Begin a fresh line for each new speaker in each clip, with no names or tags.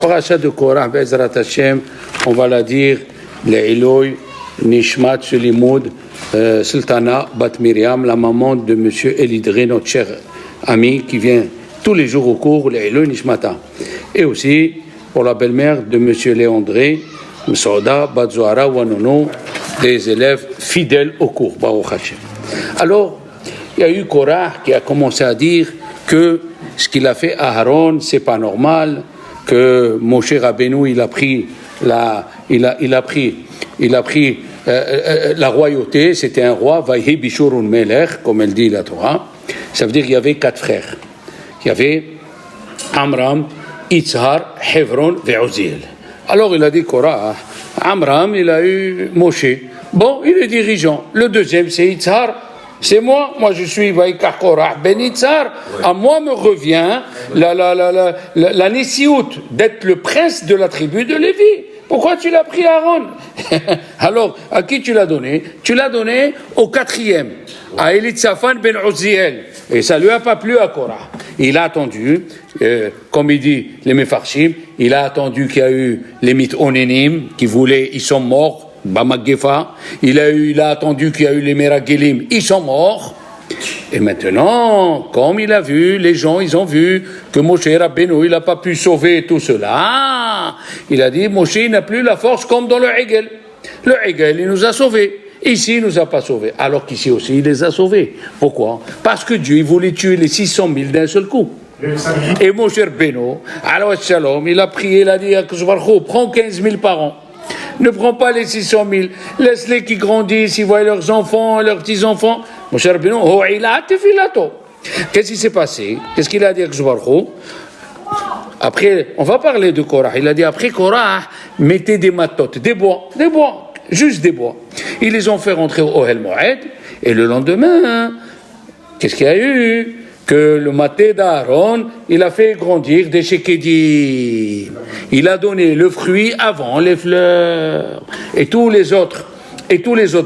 Paracha de Korah, Bezrat Hashem, on va la dire, les Eloi, Nishmat, Sulimoud, Sultana, Bat Miriam, la maman de M. Elidré, notre cher ami, qui vient tous les jours au cours, les Eloi, Nishmata. Et aussi pour la belle-mère de M. Léandré, Msouda, Bat Zohara, Wanono, des élèves fidèles au cours, Baruch Hashem. Alors, il y a eu Korah qui a commencé à dire que ce qu'il a fait à Aaron, c'est pas normal, que Moshe Rabbeinu, il a pris la royauté, c'était un roi, Vayhi Bishurun Melech, comme elle dit la Torah. Ça veut dire qu'il y avait 4 frères. Il y avait Amram, Itzhar, Hebron et Uziel. Alors il a dit Korah, Amram, il a eu Moshe. Bon, il est dirigeant. Le deuxième, c'est Itzhar. C'est moi je suis Vaikar Korah Ben Itzhar. À moi me revient la Nessiout d'être le prince de la tribu de Lévi. Pourquoi tu l'as pris à Aaron? Alors, à qui tu l'as donné? Tu l'as donné au 4e, à Elitzaphan Ben Uziel. Et ça lui a pas plu à Korah. Il a attendu, comme il dit les Mefarshim, il a attendu qu'il y a eu les Mitonénim qui voulaient, ils sont morts. Bamagefa, il a attendu qu'il y a eu les Meragelim, ils sont morts. Et maintenant, comme il a vu, les gens, ils ont vu que Moshe Rabbeinu, il n'a pas pu sauver tout cela. Il a dit, Moshe n'a plus la force comme dans le Hegel. Le Hegel, il nous a sauvés. Ici, il ne nous a pas sauvés. Alors qu'ici aussi, il les a sauvés. Pourquoi? Parce que Dieu, il voulait tuer les 600 000 d'un seul coup. Et Moshe Rabbeinu, alors Shalom, il a prié, il a dit à Kuzbarcho, prends 15 000 par an. Ne prends pas les 600 000. Laisse-les qui grandissent, ils voient leurs enfants, leurs petits-enfants. Mon cher Rabbeinu, qu'est-ce qui s'est passé? Qu'est-ce qu'il a dit à Kuzbarcho? Après, on va parler de Korah. Il a dit, après Korah, mettez des matotes, des bois, juste des bois. Ils les ont fait rentrer au Ohel Moed, et le lendemain, qu'est-ce qu'il y a eu? Que le maté d'Aaron, il a fait grandir des shekedim. Il a donné le fruit avant les fleurs. Et tous les autres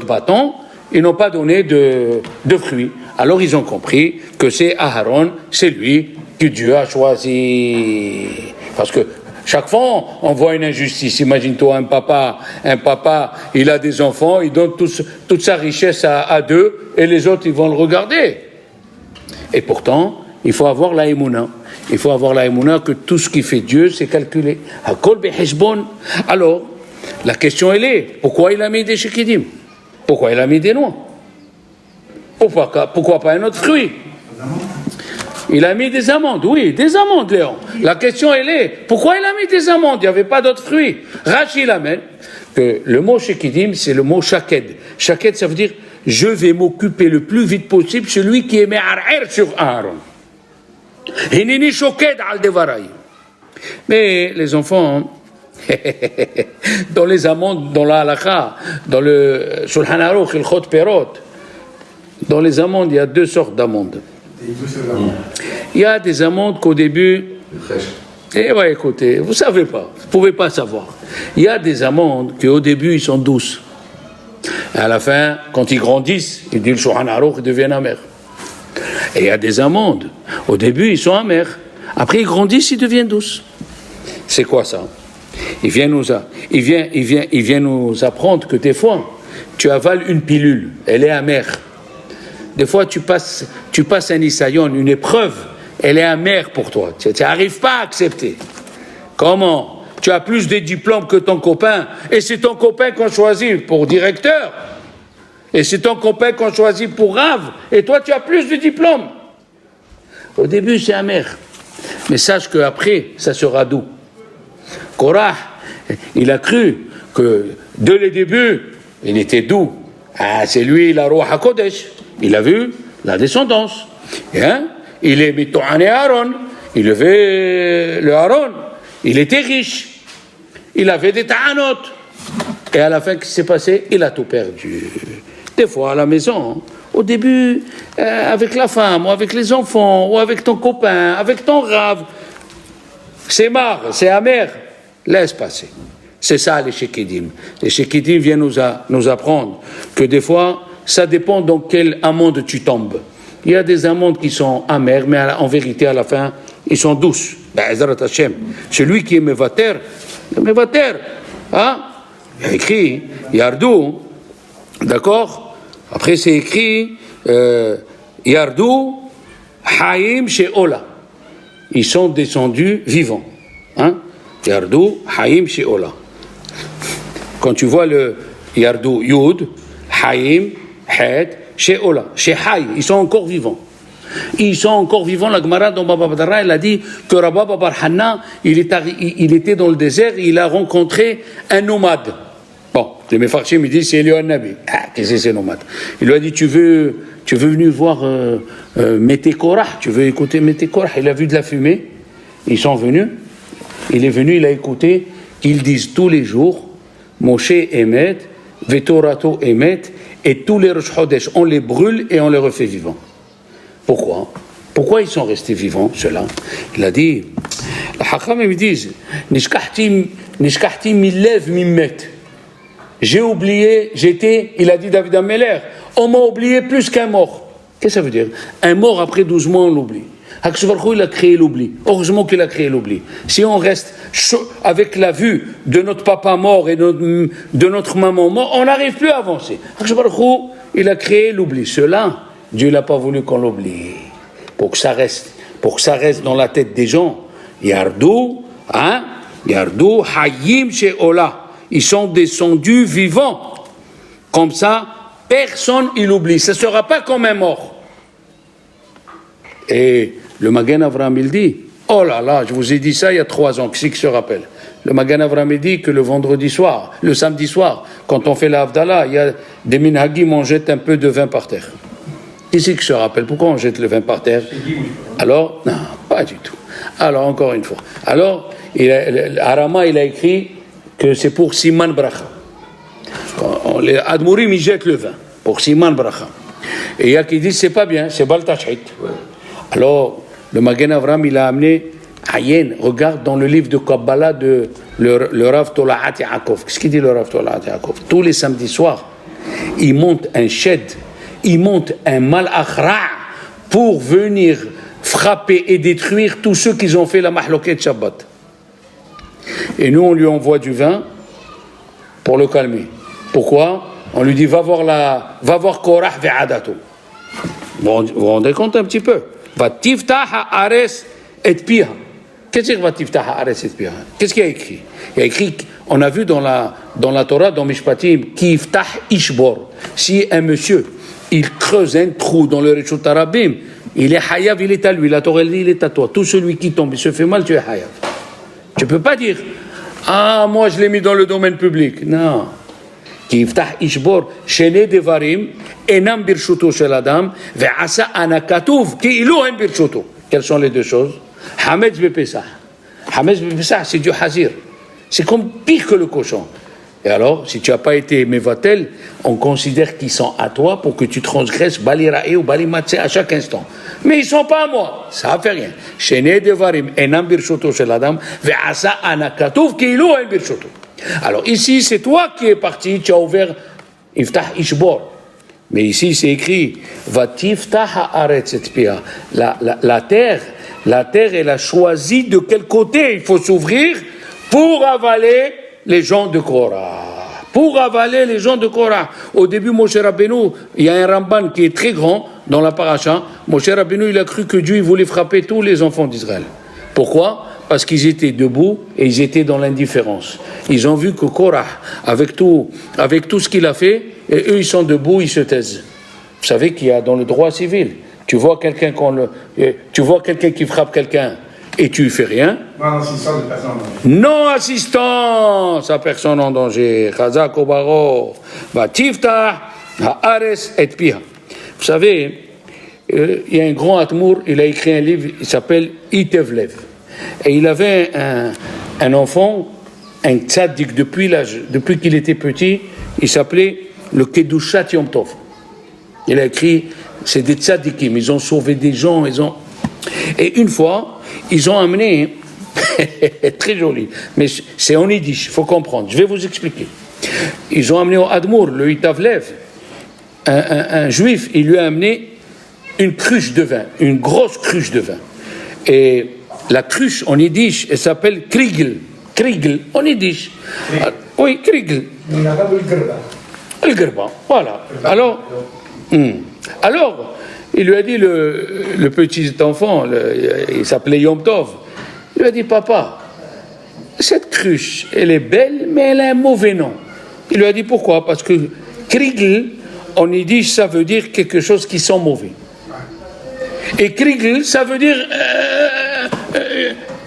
bâtons, ils n'ont pas donné de fruits. Alors ils ont compris que c'est Aaron, c'est lui que Dieu a choisi. Parce que chaque fois, on voit une injustice. Imagine-toi un papa, il a des enfants, il donne toute sa richesse à 2, et les autres, ils vont le regarder. Et pourtant, il faut avoir la émouna. Il faut avoir la émouna que tout ce qui fait Dieu, c'est calculé. Alors, la question elle est, pourquoi il a mis des shekedim? Pourquoi il a mis des noix? Pourquoi pas un autre fruit? Il a mis des amandes, oui, des amandes, Léon. La question elle est, pourquoi il a mis des amandes? Il n'y avait pas d'autres fruits. Rachid l'amène que le mot shekedim, c'est le mot shaked. Shaked, ça veut dire je vais m'occuper le plus vite possible celui qui est me'ar'er sur Aaron. Hinini shoked al devaray. Mais les enfants, dans les amandes, dans la halakha, dans le Shulchan Aruch, il Chot Perot, dans les amandes, il y a 2 sortes d'amandes. Il y a des amandes qu'au début, écoutez, vous savez pas, vous pouvez pas savoir. Il y a des amandes qu'au début, ils sont douces. Et à la fin, quand ils grandissent, ils disent le Shulchan Aruch, ils deviennent amers. Et il y a des amandes. Au début, ils sont amers. Après, ils grandissent, ils deviennent douces. C'est quoi ça? Il vient nous apprendre que des fois, tu avales une pilule, elle est amère. Des fois, tu passes un isayon, une épreuve, elle est amère pour toi. Tu n'arrives pas à accepter. Comment? Tu as plus de diplômes que ton copain, et c'est ton copain qu'on choisit pour directeur, et c'est ton copain qu'on choisit pour rave, et toi tu as plus de diplômes. Au début c'est amer, mais sache qu'après ça sera doux. Korah, il a cru que dès le début il était doux. C'est lui la Ruach HaKodesh, il a vu la descendance. Il est mitohané Aaron, il avait le Aaron, il était riche. Il avait des ta'anot. Et à la fin, qu'est-ce qui s'est passé? Il a tout perdu. Des fois, à la maison, au début, avec la femme, ou avec les enfants, ou avec ton copain, avec ton rave, c'est marre, c'est amer. Laisse passer. C'est ça, les shekedim. Les shekedim viennent nous apprendre que des fois, ça dépend dans quelle amande tu tombes. Il y a des amandes qui sont amères, mais en vérité, à la fin, ils sont douces. Be'ezrat Hashem. Celui qui est Mevater, hein? Il y a écrit Yardou, d'accord? Après c'est écrit Yardou Haïm Sheola. Ils sont descendus vivants. Hein? Yardou Haïm Sheola. Quand tu vois le Yardou Yud, Haïm, Het, Sheola, Shehaï, ils sont encore vivants. Ils sont encore vivants. La Gemara dans Baba Badara, elle a dit que Rabba Bar Hanna, il était dans le désert, il a rencontré un nomade. Bon, les Mefarchim, ils disent c'est Eliyahu Nabi. Ah, qu'est-ce que c'est nomade? Il lui a dit tu veux venir voir Metekorah, tu veux écouter Metekorah? Il a vu de la fumée. Ils sont venus. Il est venu, il a écouté. Ils disent tous les jours Moshe Emet, Vetorato Emet, et tous les Rosh Chodesh, on les brûle et on les refait vivants. Pourquoi? Pourquoi ils sont restés vivants, ceux-là? Il a dit, les Hacham me disent, Nishkahti milev mimet. J'ai oublié, il a dit David Ameller, on m'a oublié plus qu'un mort. Qu'est-ce que ça veut dire? Un mort après 12 mois, on l'oublie. Hakadosh Baruch Hu, il a créé l'oubli. Heureusement qu'il a créé l'oubli. Si on reste avec la vue de notre papa mort et de notre maman mort, on n'arrive plus à avancer. Hakadosh Baruch Hu, il a créé l'oubli. Cela, Dieu n'a pas voulu qu'on l'oublie. Pour que ça reste dans la tête des gens. Yardou, Hayim Sheola. Ils sont descendus vivants. Comme ça, personne il oublie. Ce ne sera pas comme un mort. Et le Magen Avraham, il dit, oh là là, je vous ai dit ça il y a 3 ans, qui se rappelle? Le Magen Avraham, il dit que le vendredi soir, le samedi soir, quand on fait la Havdalah, il y a des minhagim, on jette un peu de vin par terre. Qui c'est qui se rappelle? Pourquoi on jette le vin par terre? Alors, non, pas du tout. Alors, encore une fois. Alors, Arama, il a écrit que c'est pour Siman Bracha. Les Admourim, ils jettent le vin pour Siman Bracha. Et il y a qui disent c'est pas bien, c'est Bal Tashhit. Alors, le Magen Avraham, il a amené Ayen, regarde dans le livre de Kabbalah de le Rav Tolaat Yaakov. Qu'est-ce qu'il dit le Rav Tolaat Yaakov? Tous les samedis soirs, il monte un shed, il monte un malach ra' pour venir frapper et détruire tous ceux qui ont fait la mahloket Shabbat. Et nous, on lui envoie du vin pour le calmer. Pourquoi? On lui dit va voir Korah ve'adato. Vous vous rendez compte un petit peu? Va tiftah ha'ares et piha. Qu'est-ce que va tiftah ha'ares et piha? Qu'est-ce qu'il y a écrit? Il y a écrit, on a vu dans la Torah, dans Mishpatim, ki iftah ishbor. Si un monsieur, il creuse un trou dans le Reshut Harabim, il est hayav, il est à lui. La Torah dit, il est à toi. Tout celui qui tombe, il se fait mal, tu es hayav. Tu peux pas dire, ah, moi je l'ai mis dans le domaine public. Non. Ki iftah ishbor, shene devarim, enam birshuto shel adam, ve'asa anakatuv, ki ilu en birshuto. Quelles sont les deux choses? Hametz bepesah. Hametz bepesah, c'est du hazir. C'est comme pire que le cochon. Et alors, si tu n'as pas été mevatel, on considère qu'ils sont à toi pour que tu transgresses balirae ou balimatse à chaque instant. Mais ils ne sont pas à moi. Ça ne fait rien. Shene devarim, enam birshuto shel adam, ve'asa anakatuv, ki ilu en birshuto. Alors ici, c'est toi qui es parti, tu as ouvert Iftah Ishbor. Mais ici, c'est écrit Va tiftah ha'aretz et pia. La terre, elle a choisi de quel côté il faut s'ouvrir pour avaler les gens de Korah. Pour avaler les gens de Korah. Au début, Moshe Rabbeinu, il y a un Ramban qui est très grand dans la paracha. Moshe Rabbeinu, il a cru que Dieu voulait frapper tous les enfants d'Israël. Pourquoi? Parce qu'ils étaient debout et ils étaient dans l'indifférence. Ils ont vu que Korah, avec tout ce qu'il a fait, et eux ils sont debout, ils se taisent. Vous savez qu'il y a dans le droit civil, tu vois quelqu'un qui frappe quelqu'un et tu fais rien. Non assistance à personne en danger. Chazak o baro, va tiftah ha'ares et piha. Vous savez, il y a un grand Atmour, il a écrit un livre, il s'appelle Itevlev. Et il avait un enfant, un tzaddik depuis qu'il était petit, il s'appelait le Kedushat Yom Tov. Il a écrit, c'est des tzaddikim, ils ont sauvé des gens, Et une fois, ils ont amené, très joli, mais c'est en yiddish, il faut comprendre, je vais vous expliquer. Ils ont amené au Admour, le Itavlev, un juif, il lui a amené une cruche de vin, une grosse cruche de vin. Et la cruche en yiddish, elle s'appelle krigel. Krigel, en yiddish. Oui, krigel. El-Gerba, voilà. Alors, il lui a dit, le petit enfant, il s'appelait Yom Tov, il lui a dit, papa, cette cruche, elle est belle, mais elle a un mauvais nom. Il lui a dit, pourquoi? Parce que krigel, en yiddish, ça veut dire quelque chose qui sent mauvais. Et krigel, ça veut dire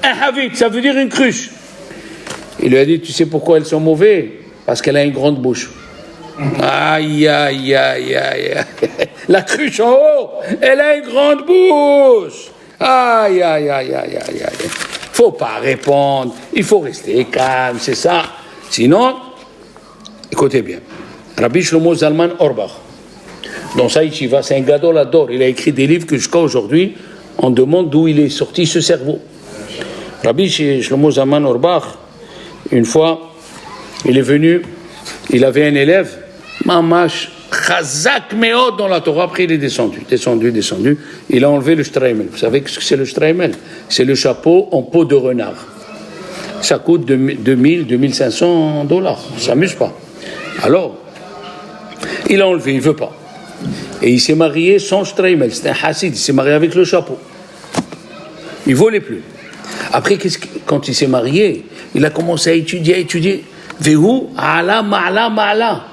un havit, ça veut dire une cruche. Il lui a dit, tu sais pourquoi elles sont mauvaises? Parce qu'elle a une grande bouche. Aïe, aïe, aïe, aïe. La cruche en haut, elle a une grande bouche. Aïe, aïe, aïe, aïe, aïe, aïe. Faut pas répondre, il faut rester calme, c'est ça. Sinon, écoutez bien, Rabbi Shlomo Zalman Auerbach, dans sa yeshiva, c'est un gadol ador, il a écrit des livres que jusqu'à aujourd'hui, on demande d'où il est sorti ce cerveau. Rabbi Shlomo Zalman Auerbach, une fois, il est venu, il avait un élève, Mamash, Chazak Meod dans la Torah, après il est descendu, il a enlevé le streimel. Vous savez ce que c'est le streimel? C'est le chapeau en peau de renard. Ça coûte 2000, 2500 $. Ça s'amuse pas. Alors, il a enlevé, il veut pas. Et il s'est marié sans streimel, c'est un hassid, il s'est marié avec le chapeau. Il volait plus. Après, quand il s'est marié, il a commencé à étudier. Vehu, ala, ma'ala.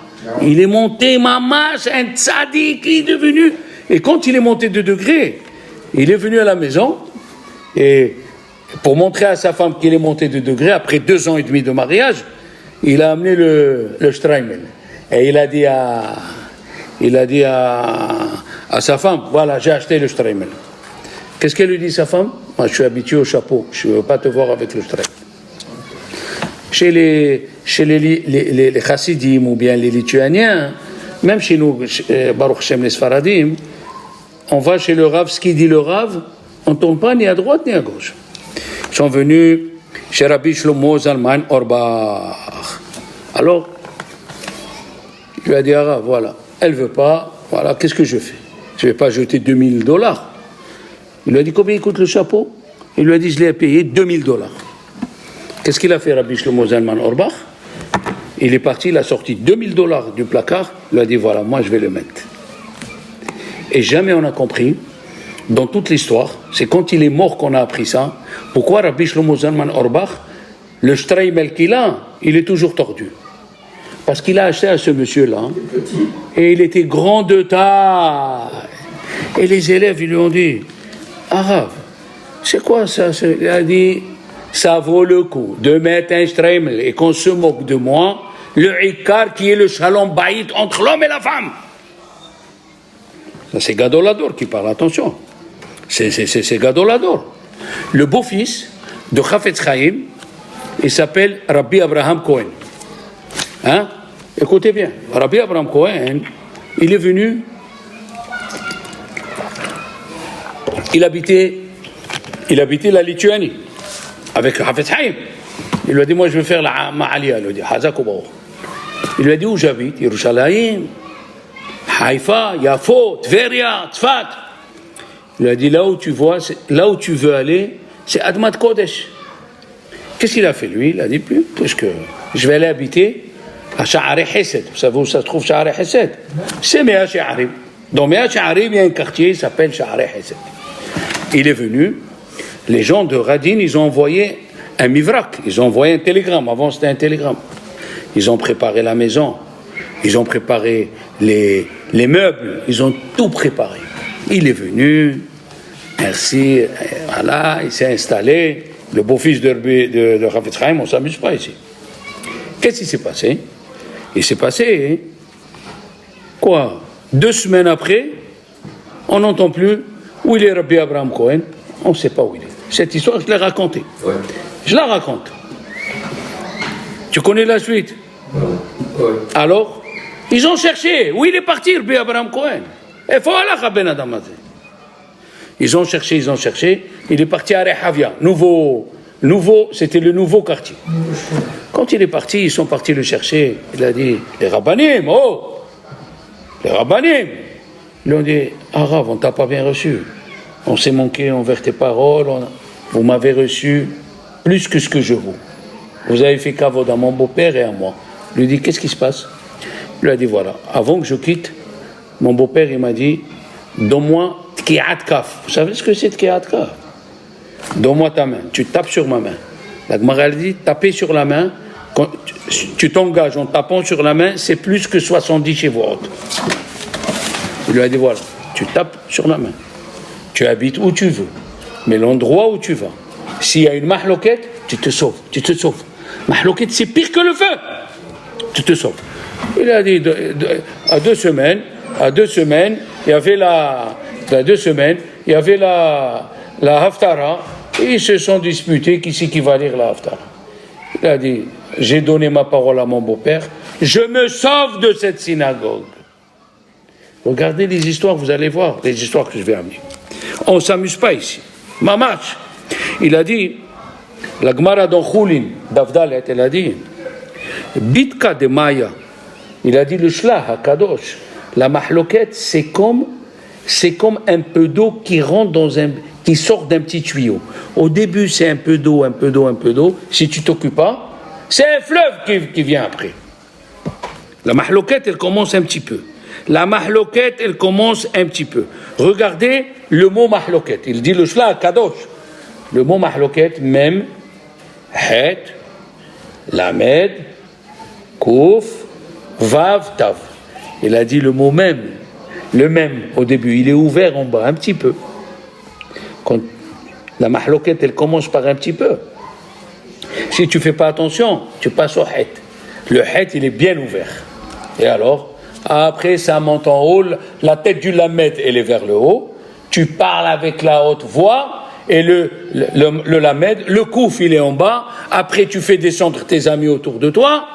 Il est monté, mamash, un tzaddik, il est devenu. Et quand il est monté de degré, il est venu à la maison, et pour montrer à sa femme qu'il est monté de degré, après 2 ans et demi de mariage, il a amené le streimel. Et il a dit à sa femme, voilà, j'ai acheté le streimel. Qu'est-ce qu'elle lui dit, sa femme? Moi, je suis habitué au chapeau, je ne veux pas te voir avec le streimel. Chez les chassidim ou bien les lituaniens, même chez nous, Baruch Hashem les Sfaradim, on va chez le Rav, ce qu'il dit le Rav, on ne tourne pas ni à droite ni à gauche. Ils sont venus chez Rabbi Shlomo Zalman Auerbach. Alors, il lui a dit, Rav, voilà, elle ne veut pas, voilà, qu'est-ce que je fais? Je ne vais pas jeter $2000. Il lui a dit, combien coûte le chapeau? Il lui a dit, je l'ai payé $2000. Qu'est-ce qu'il a fait, Rabbi Shlomo Zalman Auerbach? Il est parti, il a sorti $2000 du placard, il a dit, voilà, moi je vais le mettre. Et jamais on a compris, dans toute l'histoire, c'est quand il est mort qu'on a appris ça, pourquoi Rabbi Shlomo Zalman Auerbach, le streimel qu'il a, il est toujours tordu. Parce qu'il a acheté à ce monsieur-là, et il était grand de taille. Et les élèves, ils lui ont dit, Arabe, c'est quoi ça? Il a dit, ça vaut le coup de mettre un streimel et qu'on se moque de moi, le ikar qui est le shalom baït entre l'homme et la femme. Ça, c'est Gadol Hador qui parle, attention. C'est Gadol Hador. Le beau-fils de Chafetz Chaim, il s'appelle Rabbi Abraham Cohen. Hein? Écoutez bien, Rabbi Abraham Cohen, il est venu, il habitait la Lituanie avec Chafetz Chaim. Il lui a dit, moi je veux faire la Ma'aliya. Il lui a dit, Hazak Obaor. Il lui a dit, où j'habite? Yerushalayim, Haïfa, Yafo, Tveria, Tzfat. Il lui a dit, là où tu veux aller, c'est Admat Kodesh. Qu'est-ce qu'il a fait lui? Il a dit, puisque je vais aller habiter à Sha'arei Hesed. Vous savez où ça se trouve, Sha'arei Hesed? C'est Mea She'arim. Dans Mea She'arim, il y a un quartier qui s'appelle Sha'arei Hesed. Il est venu, les gens de Radin, ils ont envoyé un mivrak, ils ont envoyé un télégramme. Avant, c'était un télégramme. Ils ont préparé la maison, ils ont préparé les meubles, ils ont tout préparé. Il est venu, merci, voilà, il s'est installé. Le beau-fils de Chafetz Chaim, on ne s'amuse pas ici. Qu'est-ce qui s'est passé? Il s'est passé, quoi? 2 semaines après, on n'entend plus où il est Rabbi Abraham Cohen, on ne sait pas où il est. Cette histoire, je l'ai racontée. Ouais. Je la raconte. Tu connais la suite? Ouais. Alors, ils ont cherché. Où il est parti, Rabbi Abraham Cohen? Et voilà, Ben Adamazé. Ils ont cherché. Il est parti à Rehavia. C'était le nouveau quartier. Quand il est parti, ils sont partis le chercher. Il a dit, les rabbanim, les rabbanim. Ils lui ont dit, Arabe, on t'a pas bien reçu. On s'est manqué envers tes paroles. vous m'avez reçu plus que ce que je vaux. Vous avez fait kavod à mon beau-père et à moi. Il lui dit, qu'est-ce qui se passe? Il lui a dit, voilà, avant que je quitte, mon beau-père, il m'a dit, donne-moi tki'at kaf. Vous savez ce que c'est tki'at kaf? Donne-moi ta main, tu tapes sur ma main. La Gemara dit, taper sur la main, quand tu t'engages en tapant sur la main, c'est plus que 70 chez vous. Il lui a dit, voilà, tu tapes sur la main. Tu habites où tu veux, mais l'endroit où tu vas. S'il y a une mahloquette, tu te sauves. Mahloquette, c'est pire que le feu. Tu te sauves. Il a dit, à 2 semaines, il y avait la haftara, et ils se sont disputés qui c'est qui va lire la haftara. Il a dit, j'ai donné ma parole à mon beau-père, je me sauve de cette synagogue. Regardez les histoires, vous allez voir les histoires que je vais amener. On ne s'amuse pas ici. Mamash, il a dit, la Gemara dans Choulin, d'Avdalet, elle a dit, Bitka de Maya, il a dit le Shlah HaKadosh, la mahloquette, c'est comme un peu d'eau qui sort d'un petit tuyau. Au début, c'est un peu d'eau. Si tu t'occupes pas, c'est un fleuve qui vient après. La mahloquette, elle commence un petit peu. Regardez le mot mahloquette. Il dit le Shlah HaKadosh. Le mot mahloquette, même, het, lamed, kouf, vav, tav. Il a dit le mot même. Le même, au début, il est ouvert en bas, un petit peu. Quand la mahloquette, elle commence par un petit peu. Si tu ne fais pas attention, tu passes au het. Le het, il est bien ouvert. Et alors, après, ça monte en haut, la tête du lamed, elle est vers le haut. Tu parles avec la haute voix, et le lamed, le kouf, il est en bas. Après, tu fais descendre tes amis autour de toi.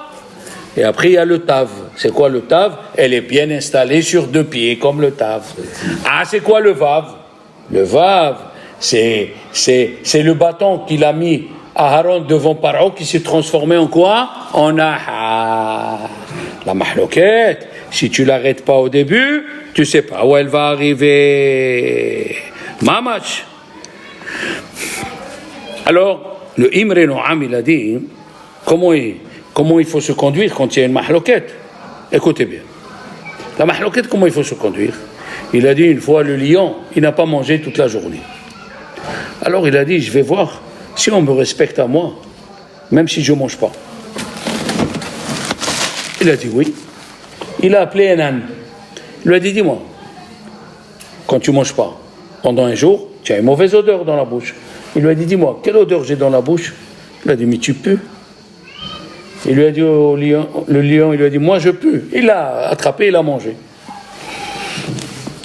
Et après, il y a le tav. C'est quoi le tav? Elle est bien installée sur 2 pieds, comme le tav. Ah, c'est quoi le vav? Le vav, c'est le bâton qu'il a mis à Aaron devant Paro, qui s'est transformé en quoi? En aha. La mahloquette, si tu l'arrêtes pas au début, tu sais pas où elle va arriver. Mamash. Alors, le Imre Noam, il a dit, comment il faut se conduire quand il y a une mahloquette? Écoutez bien. La mahloquette, comment il faut se conduire? Il a dit une fois, le lion, il n'a pas mangé toute la journée. Alors il a dit, je vais voir si on me respecte à moi, même si je ne mange pas. Il a dit oui. Il a appelé un âne. Il lui a dit, dis-moi, quand tu ne manges pas, pendant un jour, tu as une mauvaise odeur dans la bouche. Il lui a dit, dis-moi, quelle odeur j'ai dans la bouche? Il a dit, mais tu pues. Il lui a dit au lion, le lion, il lui a dit, moi je pue. Il l'a attrapé, il l'a mangé.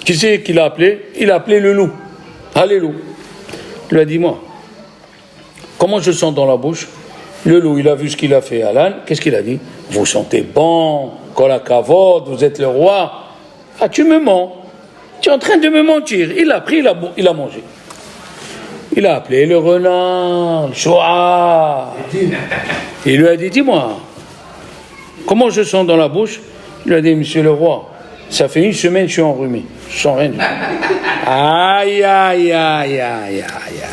Qui c'est qu'il a appelé? Il a appelé le loup. Allez loup. Il lui a dit, moi, comment je sens dans la bouche? Le loup, il a vu ce qu'il a fait à l'âne. Qu'est-ce qu'il a dit? Vous sentez bon, kol hakavod, vous êtes le roi. Ah, tu me mens. Tu es en train de me mentir. Il l'a pris, il a mangé. Il a appelé le renard, le shoah. Il lui a dit, dis-moi, comment je sens dans la bouche? Il lui a dit, monsieur le roi, ça fait 1 semaine que je suis enrhumé. Je sens rien. Aïe, aïe, aïe, aïe, aïe, aïe.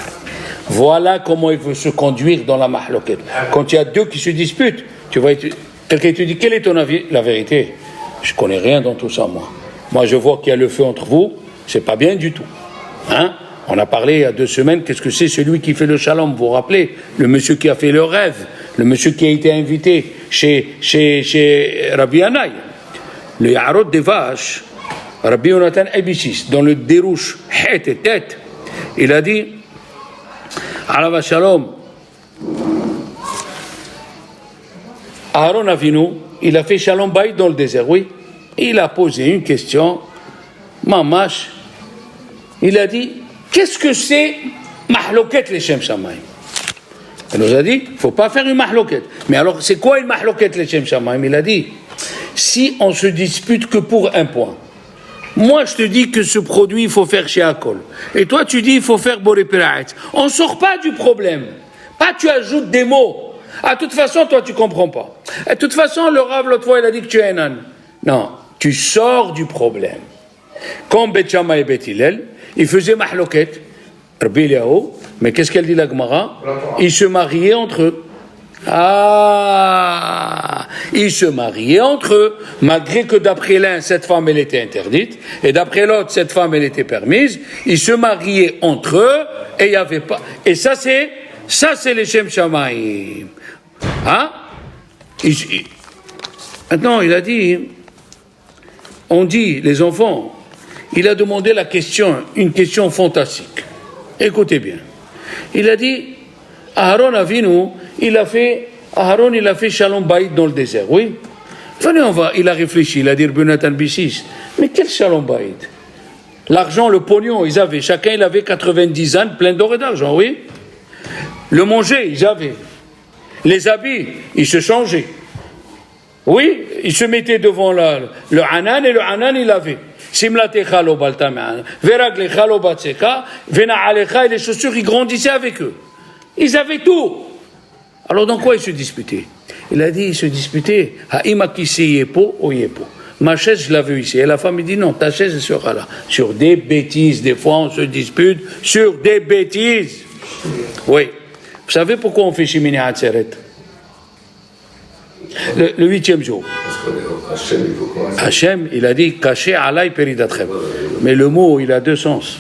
Voilà comment il faut se conduire dans la mahloquette. Quand il y a 2 qui se disputent, tu vois, quelqu'un te dit, quel est ton avis? La vérité, je connais rien dans tout ça, moi. Moi, je vois qu'il y a le feu entre vous, c'est pas bien du tout. Hein? On a parlé il y a 2 semaines, qu'est-ce que c'est celui qui fait le shalom, vous vous rappelez? Le monsieur qui a fait le rêve, le monsieur qui a été invité chez Rabbi Yanaï. Le Yarod des vaches, Rabbi Yonatan Ebishis, dans le dérouche, het et tête, il a dit, Alava Shalom, Aaron Avinu, il a fait Shalom Bayit dans le désert, oui. Il a posé une question, Mamash, il a dit, qu'est-ce que c'est mahloquette les Shem Shamayim? Il nous a dit, il ne faut pas faire une mahloquette. Mais alors, c'est quoi une mahloquette les Shem Shamayim? Il a dit, si on se dispute que pour un point, moi je te dis que ce produit il faut faire chez Akol, et toi tu dis il faut faire Boré Piraït. On ne sort pas du problème. Pas tu ajoutes des mots. De toute façon, toi tu ne comprends pas. De toute façon, le Rav l'autre fois il a dit que tu es un âne. Non, tu sors du problème. Comme Bet Shammai et Bet Hillel, ils faisaient mahloquette. Rabbi Eliyahu, Mais qu'est-ce qu'elle dit la Gemara? Ils se mariaient entre eux. Ah, ils se mariaient entre eux, malgré que d'après l'un, cette femme, elle était interdite, et d'après l'autre, cette femme, elle était permise. Ils se mariaient entre eux, et il n'y avait pas... Et ça, c'est les Shem Shamaim. Hein? Maintenant, il a dit, on dit, les enfants, il a demandé une question fantastique. Écoutez bien. Il a dit, Aaron Avinu, il a fait Shalom Bayit dans le désert, oui. Venez, il a réfléchi, il a dit, Benatan Bissis, mais quel Shalom Bayit? L'argent, le pognon, chacun il avait 90 ânes pleins d'or et d'argent, oui. Le manger, ils avaient. Les habits, ils se changeaient. Oui, ils se mettaient devant le Hanan, et le Hanan, il avait. Simlatecha lo baltaman, veraglecha lo batseka, vena'alecha, et les chaussures, ils grandissaient avec eux. Ils avaient tout. Alors, dans quoi ils se disputaient? Il a dit, ils se disputaient. Ha'imaki yepo ou yepo. Ma chaise, je la veux ici. Et la femme, il dit, non, ta chaise, elle sera là. Sur des bêtises. Des fois, on se dispute sur des bêtises. Oui. Vous savez pourquoi on fait Shemini Atzeret? Le 8e jour. Hachem, il a dit, caché alay peridatchem. Mais le mot, il a deux sens.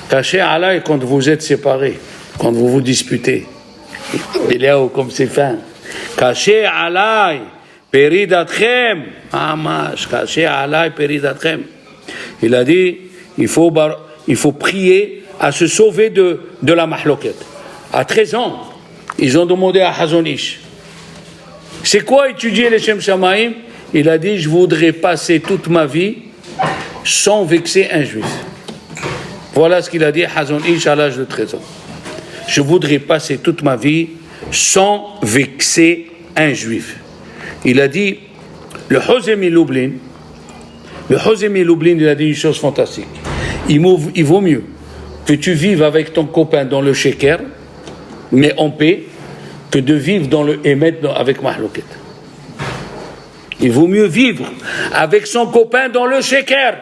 Caché alay quand vous êtes séparés, quand vous vous disputez. Il est là comme c'est fin. Caché alay peridatchem. Amash, caché alay peridatchem. Il a dit, il faut prier à se sauver de la mahloket. À 13 ans, ils ont demandé à Hazon Ish, c'est quoi étudier les Shem Shamaim? Il a dit, je voudrais passer toute ma vie sans vexer un juif. Voilà ce qu'il a dit Hazon Ish à l'âge de 13 ans. Je voudrais passer toute ma vie sans vexer un juif. Il a dit, le Hozemi Lublin, il a dit une chose fantastique. Il vaut mieux que tu vives avec ton copain dans le sheker, mais en paix, que de vivre dans le émet avec mahlouket. Il vaut mieux vivre avec son copain dans le sheker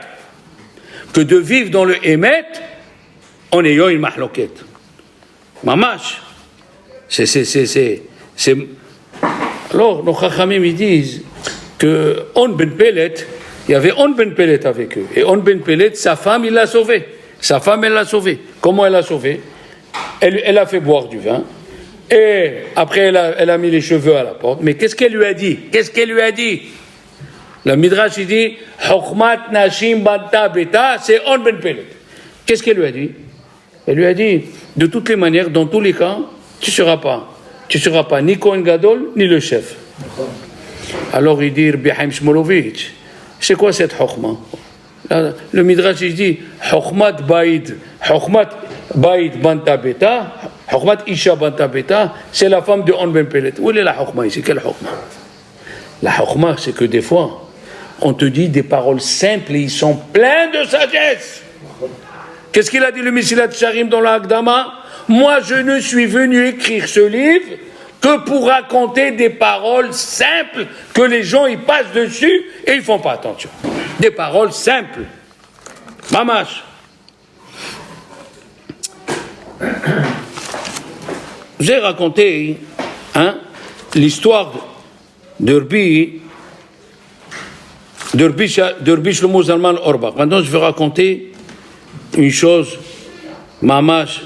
que de vivre dans le émet en ayant une mahlouket. Mamash. Alors, nos chachamim, ils disent que On Ben Pelet, il y avait On Ben Pelet avec eux. Et On Ben Pelet, sa femme, il l'a sauvé. Sa femme, elle l'a sauvé. Comment elle l'a sauvé? Elle a fait boire du vin. Et après, elle a mis les cheveux à la porte. Mais qu'est-ce qu'elle lui a dit? Le Midrash, il dit, Chokhmat Nashim Banta Beta, c'est On Ben Pelet. Qu'est-ce qu'elle lui a dit? Elle lui a dit, de toutes les manières, dans tous les cas, tu seras pas ni Kohen Gadol, ni le chef. Alors il dit, Rabbi Chaim Shmulevitch, c'est quoi cette Chokhma? Le Midrash, il dit, Chokhmat Baïd Banta Beta, Chokhmat Isha Banta Beta, c'est la femme de On Ben Pelet. Où est la Chokhma ici? Quelle Chokhma? La Chokhma, c'est que des fois, on te dit des paroles simples et ils sont pleins de sagesse. Qu'est-ce qu'il a dit le Mesilat Sharim dans l'Akdama? Moi, je ne suis venu écrire ce livre que pour raconter des paroles simples que les gens ils passent dessus et ils font pas attention. Des paroles simples. Mamash. J'ai raconté l'histoire de Rabbi Shlomo Zalman Auerbach. Maintenant, je vais raconter une chose, mamash,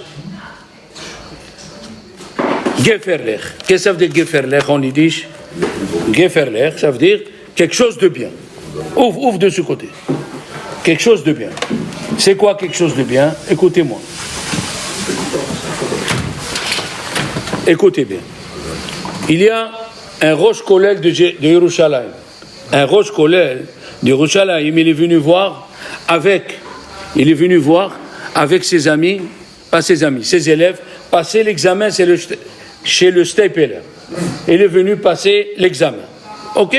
Geferlech. Qu'est-ce que ça veut dire Geferlech en yiddish? Geferlech, ça veut dire quelque chose de bien. Ouvre de ce côté. Quelque chose de bien. C'est quoi quelque chose de bien? Écoutez-moi. Écoutez bien. Il y a un Rosh Kolel de Yerushalayim. Un Rosh Kolel de Yerushalayim, il est venu voir avec ses amis, pas ses amis, ses élèves, passer l'examen chez le Stapler. Il est venu passer l'examen. Ok.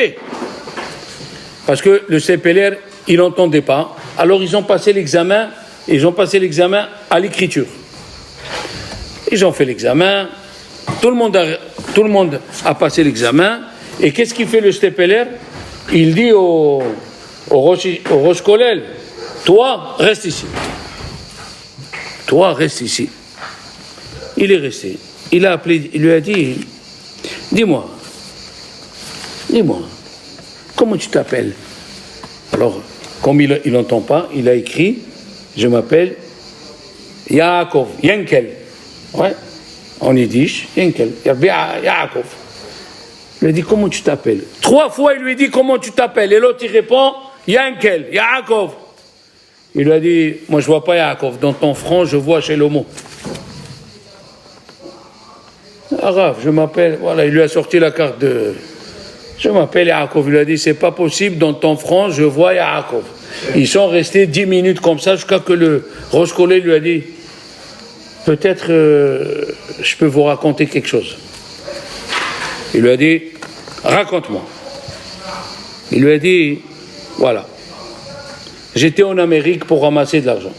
Parce que le Stapler, il n'entendait pas. Alors ils ont passé l'examen à l'écriture. Ils ont fait l'examen. Tout le monde a passé l'examen. Et qu'est-ce qu'il fait le Stapler? Il dit au Rosh Kolel, toi, reste ici. Il est resté. Il a appelé, il lui a dit, dis-moi, comment tu t'appelles? Alors, comme il n'entend pas, il a écrit, je m'appelle Yaakov, Yankel. Ouais, en yiddish, Yankel, Yaakov. Il lui a dit, comment tu t'appelles? 3 fois, il lui dit, comment tu t'appelles? Et l'autre, il répond, Yankel, Yaakov. Il lui a dit, moi, je ne vois pas Yaakov. Dans ton front, je vois chez l'homo. Arabe, je m'appelle, voilà, il lui a sorti la carte de... Je m'appelle Yaakov. Il lui a dit, c'est pas possible, dans ton front, je vois Yaakov. Ils sont restés 10 minutes comme ça, jusqu'à que le Rosh Kolel lui a dit, peut-être je peux vous raconter quelque chose. Il lui a dit, raconte-moi. Il lui a dit, voilà, j'étais en Amérique pour ramasser de l'argent.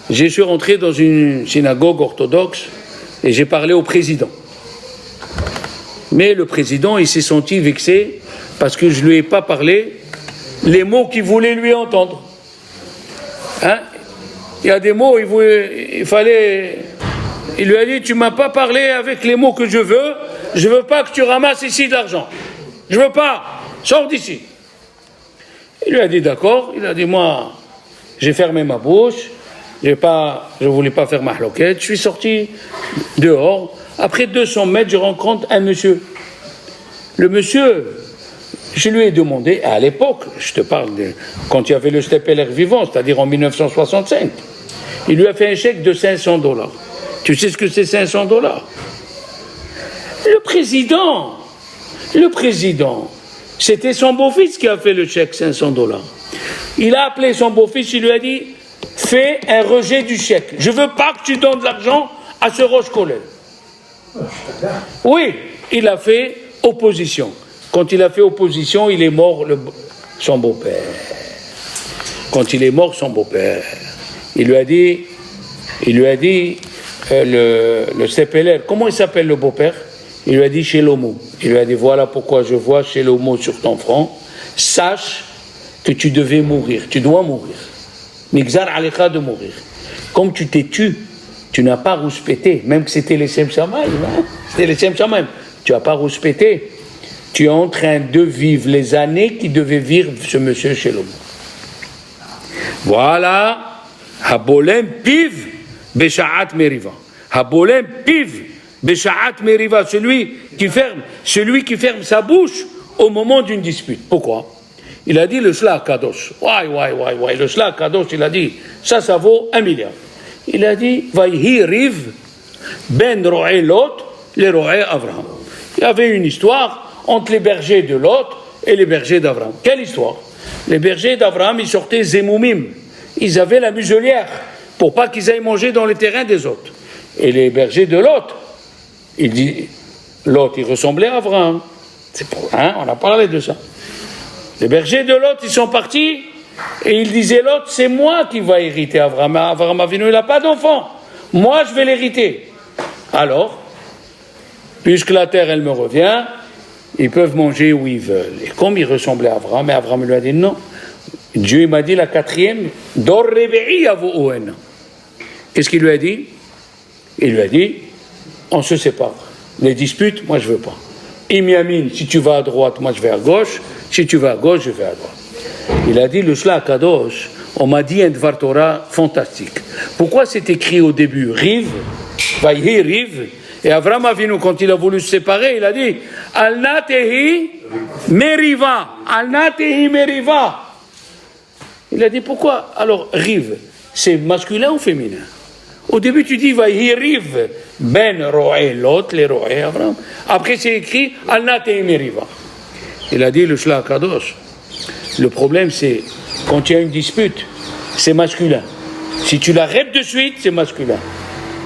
Je suis rentré dans une synagogue orthodoxe et j'ai parlé au président. Mais le président, il s'est senti vexé parce que je ne lui ai pas parlé les mots qu'il voulait lui entendre. Hein? Il y a des mots, il lui a dit, tu ne m'as pas parlé avec les mots que je veux pas que tu ramasses ici de l'argent. Je veux pas, sors d'ici. Il lui a dit d'accord, il a dit, moi, j'ai fermé ma bouche, je ne voulais pas faire ma hloquette, je suis sorti dehors. Après 200 mètres, je rencontre un monsieur. Le monsieur, je lui ai demandé, à l'époque, je te parle de quand il y avait le Stepeler vivant, c'est-à-dire en 1965, il lui a fait un chèque de $500. Tu sais ce que c'est $500? Le président, c'était son beau-fils qui a fait le chèque $500. Il a appelé son beau-fils, il lui a dit, fais un rejet du chèque. Je ne veux pas que tu donnes de l'argent à ce Rosh Kolel. Oui, il a fait opposition. Quand il a fait opposition, il est mort son beau-père. Quand il est mort son beau-père, il lui a dit le Sepeler, comment il s'appelle le beau-père? Il lui a dit chez l'homo. Il lui a dit, voilà pourquoi je vois chez l'homo sur ton front. Sache que tu devais mourir, tu dois mourir. Nixar alecha de mourir. Comme tu t'es tu n'as pas rouspété, même que c'était les Shem Shamaim, c'était les Shem Shamaim. Tu n'as pas rouspété. Tu es en train de vivre les années qui devait vivre ce monsieur chez l'homme. Voilà. Habolem piv besha'at meriva. Habolem piv besha'at meriva. Celui qui ferme sa bouche au moment d'une dispute. Pourquoi? Il a dit le Shla Kadosh. Le Shla Kadosh, il a dit, ça vaut 1 milliard. Il a dit, Vayhi riv ben ro'e Lot, les ro'e Avraham. Il y avait une histoire entre les bergers de Lot et les bergers d'Avraham. Quelle histoire? Les bergers d'Avraham, ils sortaient Zemoumim. Ils avaient la muselière pour pas qu'ils aillent manger dans les terrains des autres. Et les bergers de Lot, Lot, il ressemblait à Avraham. On a parlé de ça. Les bergers de Lot, ils sont partis et ils disaient, Lot, c'est moi qui va hériter Avraham. Avraham Avinu, il n'a pas d'enfant. Moi, je vais l'hériter. Alors, puisque la terre, elle me revient, ils peuvent manger où ils veulent. Et comme il ressemblait à Avraham, et Avraham lui a dit non. Dieu m'a dit la 4e, Dor Rebe'i Avo'oen. Qu'est-ce qu'il lui a dit? Il lui a dit, on se sépare. Les disputes, moi je veux pas. Imiamin, si tu vas à droite, moi je vais à gauche. Si tu vas à gauche, je vais à droite. Il a dit, le Shla Kadosh, on m'a dit un Dvar Torah fantastique. Pourquoi c'est écrit au début, Riv, Vayhi Riv, et Avraham Avinu, quand il a voulu se séparer, il a dit, Al-Natehi Meriva, Al-Natehi Meriva. Il a dit, pourquoi? Alors, Riv, c'est masculin ou féminin? Au début, tu dis, Vayhi Riv, Ben Ro'e Lot, les Ro'e Avraham. Après, c'est écrit, Al-Natehi Meriva. Il a dit, le Shla Kadosh, le problème, c'est, quand il y a une dispute, c'est masculin. Si tu l'arrêtes de suite, c'est masculin.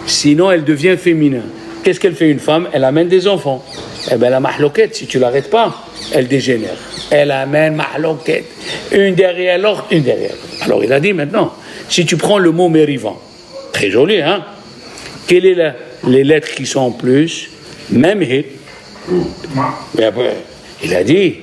Sinon, elle devient féminin. Qu'est-ce qu'elle fait une femme? Elle amène des enfants. Eh bien, la mahloquette, si tu ne l'arrêtes pas, elle dégénère. Elle amène mahloquette. Une derrière l'autre, une derrière l'autre. Alors, il a dit maintenant, si tu prends le mot mérivan, très joli, hein? Quelles sont les lettres qui sont en plus? Même hit. Mais après, il a dit,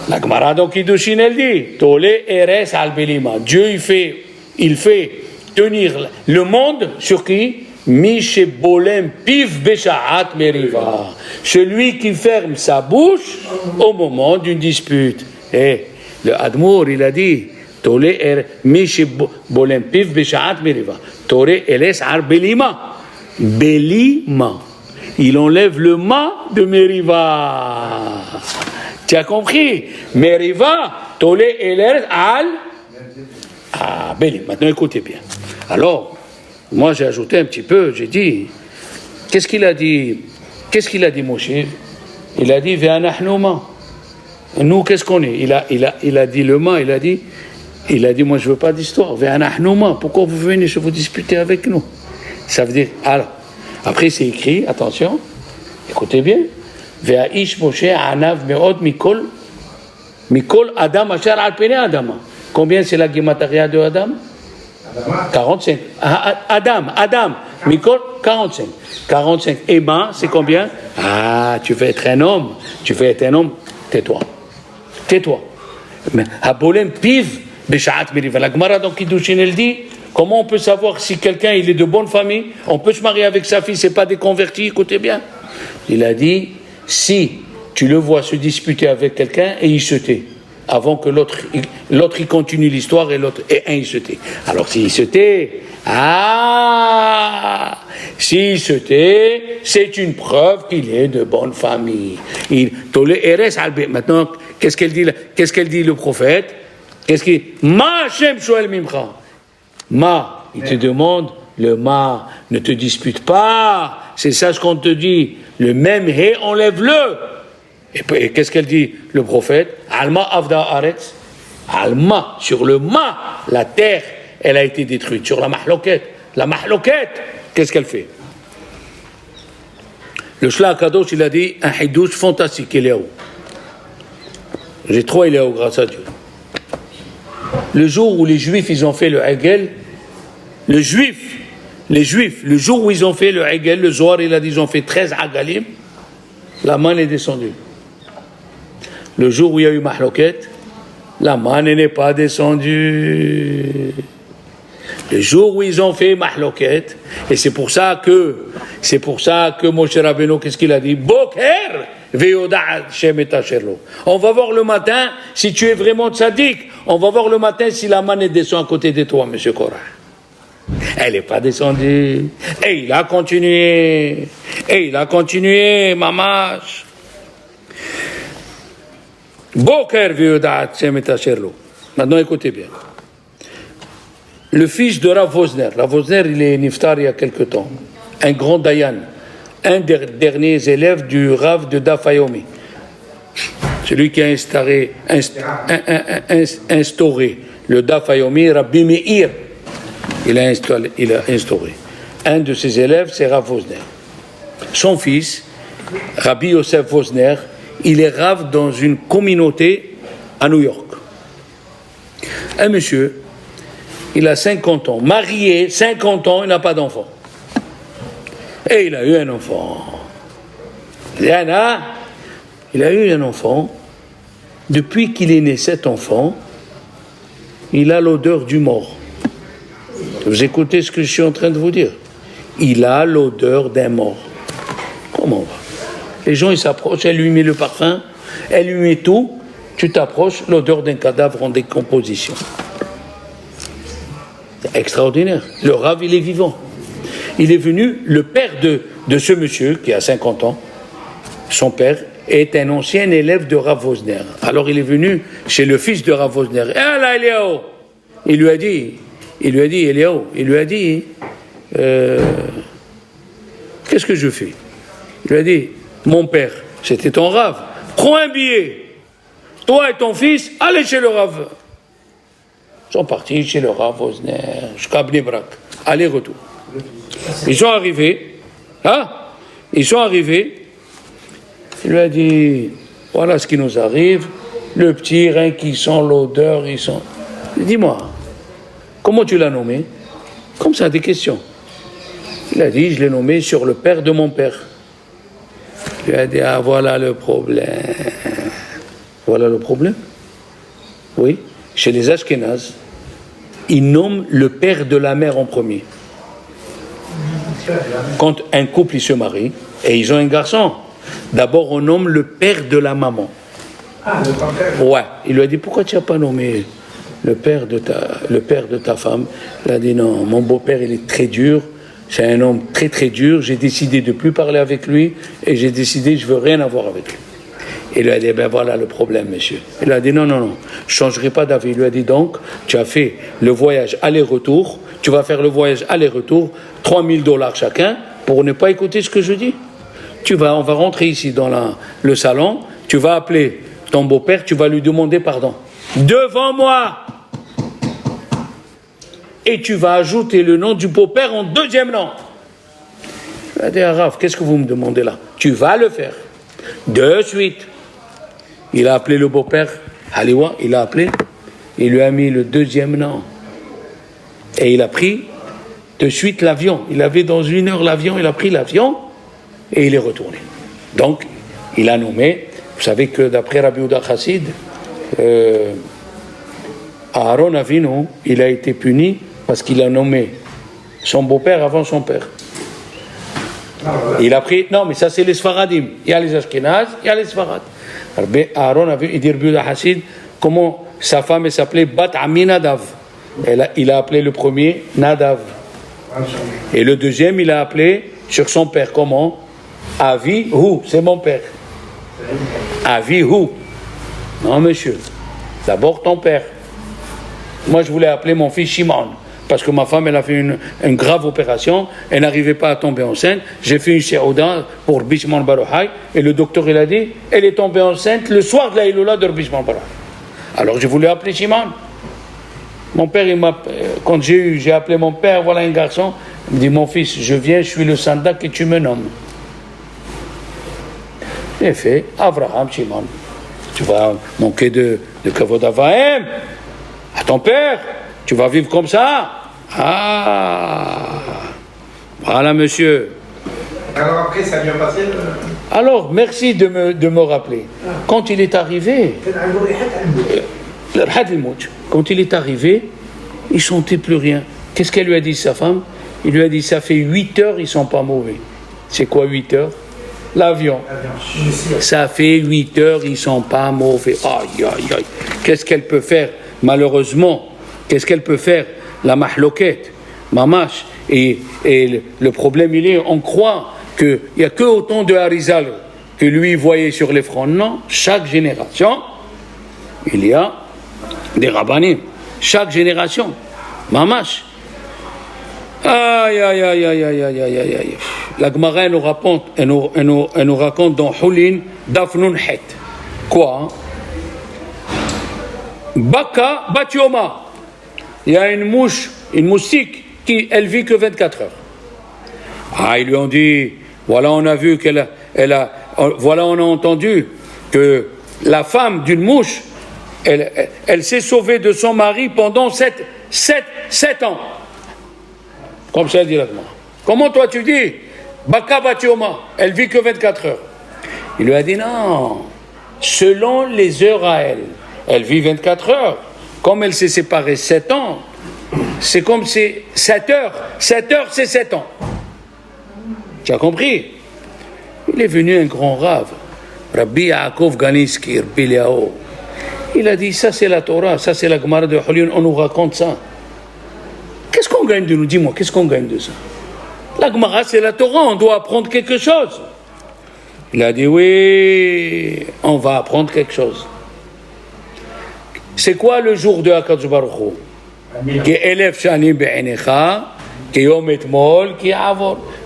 la Gemara dans Kiddushin, elle dit, Tolé eres al belima. Dieu, il fait tenir le monde sur qui? Mishebolem pif beshaat meriva. Celui qui ferme sa bouche au moment d'une dispute. Et le Admour, il a dit, Tole Mishebolem pif beshaat meriva. Tore eles ar belima. Belima. Il enlève le ma de meriva. Tu as compris? Meriva, Tole eles al. Ah, belima. Maintenant écoutez bien. Alors, moi, j'ai ajouté un petit peu, j'ai dit, qu'est-ce qu'il a dit Moshe? Il a dit, Ve'anahnouma. Nous, qu'est-ce qu'on est? Il a dit le ma, il a dit, moi, je veux pas d'histoire. Ve'anahnouma. Pourquoi vous venez vous disputer avec nous? Ça veut dire, alors, après c'est écrit, attention, écoutez bien, Ve'aish Moshe anav me'od mikol adam asher al pene adama. Combien c'est la Gemataria de Adam? 45. Adam, Mikol, 45. 45. Et ma, c'est combien? Ah, tu veux être un homme. Tais-toi. Mais, Habolem piv, Beshaat meriva. La Gemara dans Kiddushin, elle dit, comment on peut savoir si quelqu'un, il est de bonne famille? On peut se marier avec sa fille, c'est pas des convertis, écoutez bien. Il a dit, si tu le vois se disputer avec quelqu'un et il se tait, avant que l'autre il continue l'histoire et un il se tait. Alors s'il se tait, c'est une preuve qu'il est de bonne famille. Maintenant, qu'est-ce qu'elle dit le prophète? Ma Hashem shoel mimcha. Ma, il te demande le ma, ne te dispute pas. C'est ça ce qu'on te dit. Le même he, enlève-le. Et qu'est-ce qu'elle dit, le prophète? Alma avda aretz. Alma, sur le ma, la terre, elle a été détruite. Sur la mahloket, qu'est-ce qu'elle fait? Le Shlach Kadosh, il a dit un hidouche fantastique, Eliaou. J'ai 3 Eliaou, grâce à Dieu. Le jour où les Juifs, ils ont fait le Hegel, les Juifs, le jour où ils ont fait le Hegel, le Zohar, il a dit, ils ont fait 13 Hagalim, la manne est descendue. Le jour où il y a eu Mahloket, la manne n'est pas descendue. Le jour où ils ont fait Mahloket, et c'est pour ça que Moshe Rabbeinu, qu'est-ce qu'il a dit? Boker ve'yoda Shem et Asherlo. On va voir le matin si tu es vraiment tzaddik. On va voir le matin si la manne descend à côté de toi, monsieur Korah. Elle n'est pas descendue. Et il a continué, mamash. Boker ve'yoda Shem et Asherlo. Maintenant, écoutez bien. Le fils de Rav Wosner, il est niftar il y a quelque temps, un grand dayan, un des derniers élèves du Rav de Dafayomi, celui qui a instauré le Dafayomi, Rabbi Meir, il a instauré. Un de ses élèves, c'est Rav Wosner. Son fils, Rabbi Yosef Wosner, il est Rav dans une communauté à New York. Un monsieur, il a 50 ans, marié, 50 ans, il n'a pas d'enfant. Et il a eu un enfant. Il a eu un enfant. Depuis qu'il est né, cet enfant, il a l'odeur du mort. Vous écoutez ce que je suis en train de vous dire? Il a l'odeur d'un mort. Comment on va? Les gens, ils s'approchent, elle lui met le parfum, elle lui met tout, tu t'approches, l'odeur d'un cadavre en décomposition. Extraordinaire. Le Rav, il est vivant. Il est venu, le père de ce monsieur qui a 50 ans, son père est un ancien élève de Rav Wosner. Alors il est venu chez le fils de Rav Wosner. Eh là, Eliaou! Il lui a dit, qu'est-ce que je fais? Il lui a dit, mon père, c'était ton Rav, prends un billet. Toi et ton fils, allez chez le Rav. Ils sont partis chez le Rav Wosner, jusqu'à Bnei Brak, aller-retour. Ils sont arrivés, il lui a dit, voilà ce qui nous arrive, le petit rein qui sent l'odeur, dis-moi, comment tu l'as nommé? Comme ça, des questions. Il a dit, je l'ai nommé sur le père de mon père. Il lui a dit, ah, voilà le problème. Voilà le problème? Oui. Chez les Ashkénazes, ils nomment le père de la mère en premier. Quand un couple il se marie et ils ont un garçon, d'abord on nomme le père de la maman.
Ah, le grand-père.
Ouais, il lui a dit pourquoi tu n'as pas nommé le père de ta femme? Il a dit non, mon beau-père il est très dur, c'est un homme très très dur, j'ai décidé de ne plus parler avec lui et j'ai décidé je ne veux rien avoir avec lui. Il lui a dit ben voilà le problème monsieur. Il a dit non, je ne changerai pas d'avis. Il lui a dit donc tu as fait le voyage aller-retour, tu vas faire le voyage aller-retour, $3,000 chacun pour ne pas écouter ce que je dis. On va rentrer ici dans le salon, tu vas appeler ton beau-père, tu vas lui demander pardon. Devant moi. Et tu vas ajouter le nom du beau-père en deuxième nom. Il a dit, Araf, qu'est-ce que vous me demandez là? Tu vas le faire. De suite. Il a appelé le beau-père, Haliwa, il a appelé, il lui a mis le deuxième nom. Et il a pris de suite l'avion. Il avait dans 1 heure l'avion, il a pris l'avion et il est retourné. Donc, il a nommé, vous savez que d'après Rabbi Yehuda Chassid, Aaron Avinu, il a été puni parce qu'il a nommé son beau-père avant son père. Il a pris, non mais ça c'est les Sfaradim, il y a les Ashkenaz, il y a les Sfarad. Aaron a vu, il dit Rabbi Yehuda Chassid, comment sa femme s'appelait Bat Ami Nadav. Il a appelé le premier Nadav. Et le deuxième, il a appelé sur son père, comment? Avihu, c'est mon père. Avihu. Non monsieur, d'abord ton père. Moi je voulais appeler mon fils Shimon. Parce que ma femme, elle a fait une grave opération, elle n'arrivait pas à tomber enceinte. J'ai fait une séouda pour Bishman Barouhaï, et le docteur, il a dit, elle est tombée enceinte le soir de la Iloula de Bishman Barouhaï. Alors je voulais appeler Shimon. Mon père, quand j'ai appelé mon père, voilà un garçon, il me dit, mon fils, je viens, je suis le sandak que tu me nommes. J'ai fait, Avraham, Shimon. Tu vas manquer de kavod avahem à ton père. Tu vas vivre comme ça? Ah, voilà monsieur.
Alors après, ça a bien passé
Alors, merci de me rappeler. Quand il est arrivé, quand il est arrivé, il ne sentait plus rien. Qu'est-ce qu'elle lui a dit, sa femme? Il lui a dit, ça fait 8 heures, ils ne sont pas mauvais. C'est quoi 8 heures? L'avion. Ça fait 8 heures, ils ne sont pas mauvais. Aïe, aïe, aïe. Qu'est-ce qu'elle peut faire, malheureusement? Qu'est-ce qu'elle peut faire? La mahloquette, mamash. Et le problème, il est, on croit qu'il n'y a que autant de Harizal que lui voyait sur les fronts. Non, chaque génération, il y a des rabbanim. Chaque génération, mamash. Aïe, aïe, aïe, aïe, aïe, aïe, aïe, aïe. La Gemara, elle nous raconte dans Hulin, Dafnun Het. Quoi? Baka Batioma. Il y a une mouche, une moustique, elle vit que 24 heures. Ah, ils lui ont dit, voilà, on a vu voilà, on a entendu que la femme d'une mouche, elle s'est sauvée de son mari pendant 7 ans. Comme ça, elle dit la Gemara. Comment toi tu dis, Baka Batioma, elle vit que 24 heures. Il lui a dit, non, selon les heures à elle vit 24 heures. Comme elle s'est séparée 7 ans, c'est comme c'est 7 heures. 7 heures, c'est 7 ans. Tu as compris? Il est venu un grand rave, Rabbi Yaakov Ganiski, Biliao. Il a dit, ça c'est la Torah, ça c'est la Gemara de Hulun, on nous raconte ça. Qu'est-ce qu'on gagne de nous? Dis-moi, qu'est-ce qu'on gagne de ça? La Gemara, c'est la Torah, on doit apprendre quelque chose. Il a dit, oui, on va apprendre quelque chose. C'est quoi le jour de Akadosh Baruch Hu?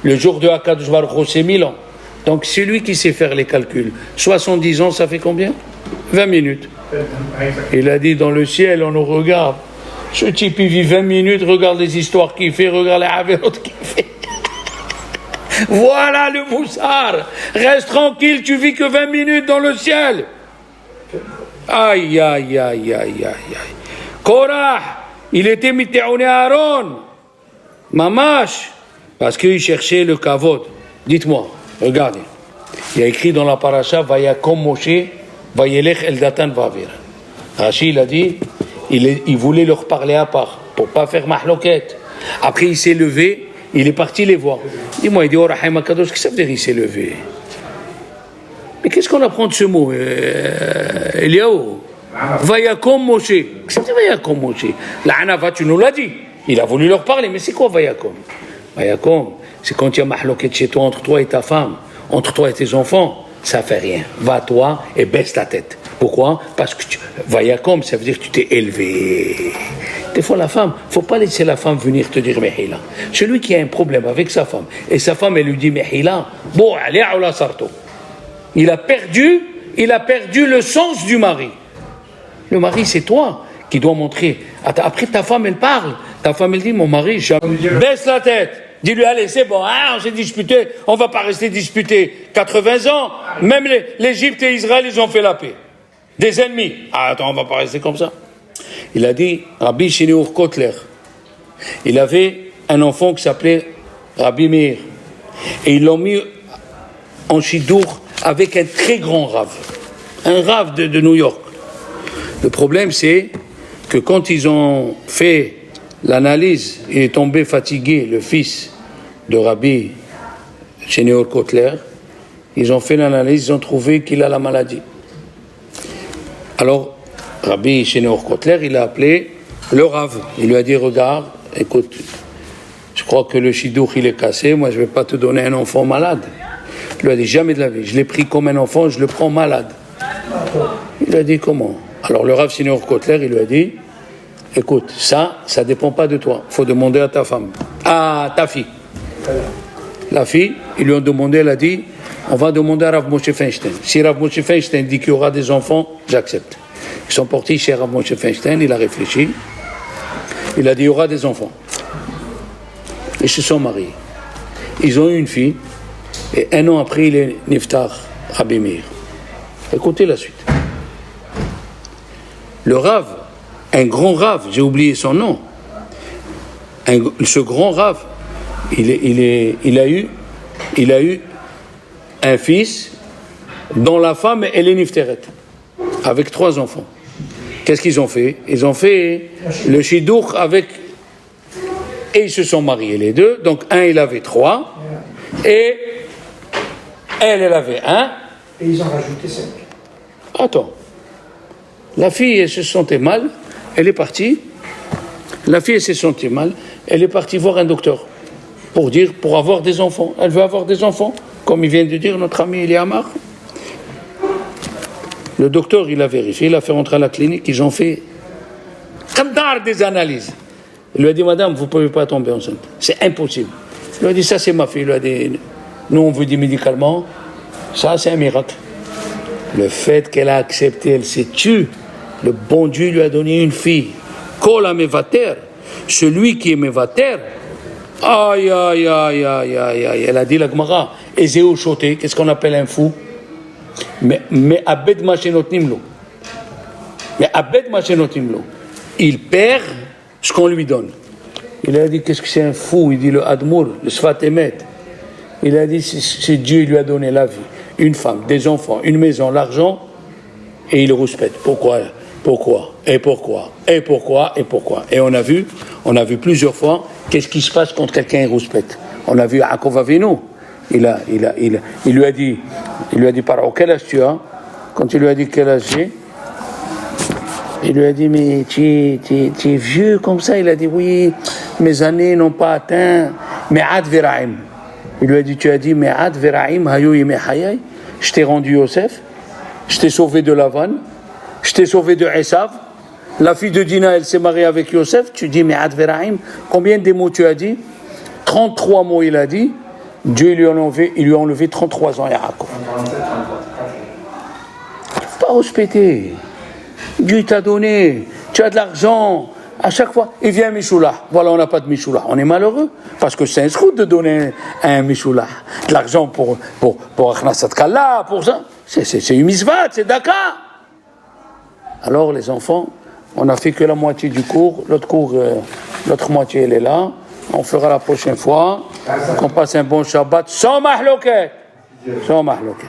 Le jour de Akadosh Baruch Hu, c'est 1000 ans. Donc celui qui sait faire les calculs, 70 ans, ça fait combien? 20 minutes. Il a dit, dans le ciel, on nous regarde. Ce type, il vit 20 minutes, regarde les histoires qu'il fait, regarde les avérotes qu'il fait. Voilà le moussard. Reste tranquille, tu vis que 20 minutes dans le ciel. Aïe, aïe, aïe, aïe, aïe, aïe. Korah, il était mitéoné à Aaron. Mamash, parce qu'il cherchait le kavod. Dites-moi, regardez. Il y a écrit dans la paracha, Vayakom Moshe, Vayelech El Datan Vavir. Rashi, il a dit, il voulait leur parler à part, pour pas faire mahloket. Après, il s'est levé, il est parti les voir. Dis-moi, il dit, oh, Rahim Akadosh, qu'est-ce que ça veut dire, il s'est levé? Mais qu'est-ce qu'on apprend de ce mot, Eliaou? Vayakom Moshe. Qu'est-ce que ça veut dire Vayakom Moshe? La Hanava, tu nous l'as dit. Il a voulu leur parler, mais c'est quoi Vayakom? Vayakom, c'est quand il y a mahloket chez toi, entre toi et ta femme, entre toi et tes enfants, ça fait rien. Va toi et baisse ta tête. Pourquoi? Parce que Vayakom, ça veut dire que tu t'es élevé. Des fois, la femme, il ne faut pas laisser la femme venir te dire Mehila. Celui qui a un problème avec sa femme, et sa femme, elle lui dit Mehila, bon, allez, aoula sarto. Il a perdu le sens du mari. Le mari, c'est toi qui dois montrer. Après, ta femme, elle parle. Ta femme, elle dit, mon mari, baisse la tête. Dis-lui, allez, c'est bon, hein, on s'est disputé, on ne va pas rester disputé 80 ans. Même l'Égypte et Israël, ils ont fait la paix. Des ennemis. Ah, attends, on ne va pas rester comme ça. Il a dit, Rabbi Shineur Kotler, il avait un enfant qui s'appelait Rabbi Meir. Et ils l'ont mis en Shidour avec un très grand rave. Un rave de New York. Le problème, c'est que quand ils ont fait l'analyse, il est tombé fatigué, le fils de Rabbi Shineur Kotler. Ils ont fait l'analyse, ils ont trouvé qu'il a la maladie. Alors, Rabbi Shineur Kotler, il a appelé le Rav. Il lui a dit, regarde, écoute, je crois que le Shidour, il est cassé, moi je ne vais pas te donner un enfant malade. Il lui a dit, jamais de la vie, je l'ai pris comme un enfant, je le prends malade. Il lui a dit, comment? Alors le Rav Shineur Kotler, il lui a dit, écoute, ça ne dépend pas de toi, il faut demander à ta femme, à ta fille. La fille, ils lui ont demandé, elle a dit, on va demander à Rav Moshe Feinstein. Si Rav Moshe Feinstein dit qu'il y aura des enfants, j'accepte. Ils sont partis chez Rav Moshe Feinstein, il a réfléchi, il a dit, il y aura des enfants. Ils se sont mariés. Ils ont eu une fille, et un an après, il est Niftar, Rabbi Meir. Écoutez la suite. Le Rav, un grand Rav, j'ai oublié son nom, ce grand Rav, il a eu un fils dont la femme, elle est Nifteret, avec 3 enfants. Qu'est-ce qu'ils ont fait? Ils ont fait le Shidour avec... Et ils se sont mariés les deux. Donc un, il avait 3. Et elle avait 1.
Et ils ont rajouté 5.
Attends. La fille, elle se sentait mal. Elle est partie. La fille, elle se sentait mal. Elle est partie voir un docteur pour avoir des enfants. Elle veut avoir des enfants. Comme il vient de dire notre ami Eliamar. Le docteur, il a vérifié. Il a fait rentrer à la clinique. Ils ont fait des analyses. Il lui a dit, madame, vous ne pouvez pas tomber enceinte. C'est impossible. Il lui a dit, ça c'est ma fille. Il lui a dit, nous on vous dit médicalement, ça c'est un miracle. Le fait qu'elle a accepté, elle s'est tue. Le bon Dieu lui a donné une fille. Kol mevater, celui qui est mevater. Aïe, aïe, aïe, aïe, aïe, aïe. Elle a dit la Gemara, Ezéo choté, qu'est-ce qu'on appelle un fou? Mais abed machenotnimlo. Mais abed machenotnimlo. Il perd ce qu'on lui donne. Il a dit, qu'est-ce que c'est un fou? Il dit le Admour, le Sfat Emet. Il a dit, c'est Dieu, il lui a donné la vie, une femme, des enfants, une maison, l'argent, et il le rouspète. Pourquoi? Et on a vu plusieurs fois, qu'est-ce qui se passe quand quelqu'un rouspète. On a vu Yaakov Avinu. Il lui a dit, Paro, quel âge tu as? Quand il lui a dit quel âge j'ai, il lui a dit, mais tu es vieux comme ça? Il a dit, oui, mes années n'ont pas atteint Me'ad Veraim. Il lui a dit, tu as dit Me'ad Veraim Hayu Yemei Hayai. Je t'ai rendu Yosef, je t'ai sauvé de Lavan, je t'ai sauvé de Esav. La fille de Dina, elle s'est mariée avec Yosef. Tu dis Me'ad Veraim. Combien de mots tu as dit? 33 mots il a dit. Dieu lui a enlevé 33 ans, Yaakov. Pas respecter. Dieu t'a donné, tu as de l'argent, à chaque fois, il vient un Mishoulah. Voilà, on n'a pas de Mishoulah. On est malheureux, parce que c'est un srout de donner un Mishoulah. De l'argent pour Achnasat Kalla, pour ça. C'est une misvat, c'est Daka. Alors, les enfants, on n'a fait que la moitié du cours. L'autre moitié, elle est là. On fera la prochaine fois. Qu'on passe un bon Shabbat sans mahloket. Sans mahloket.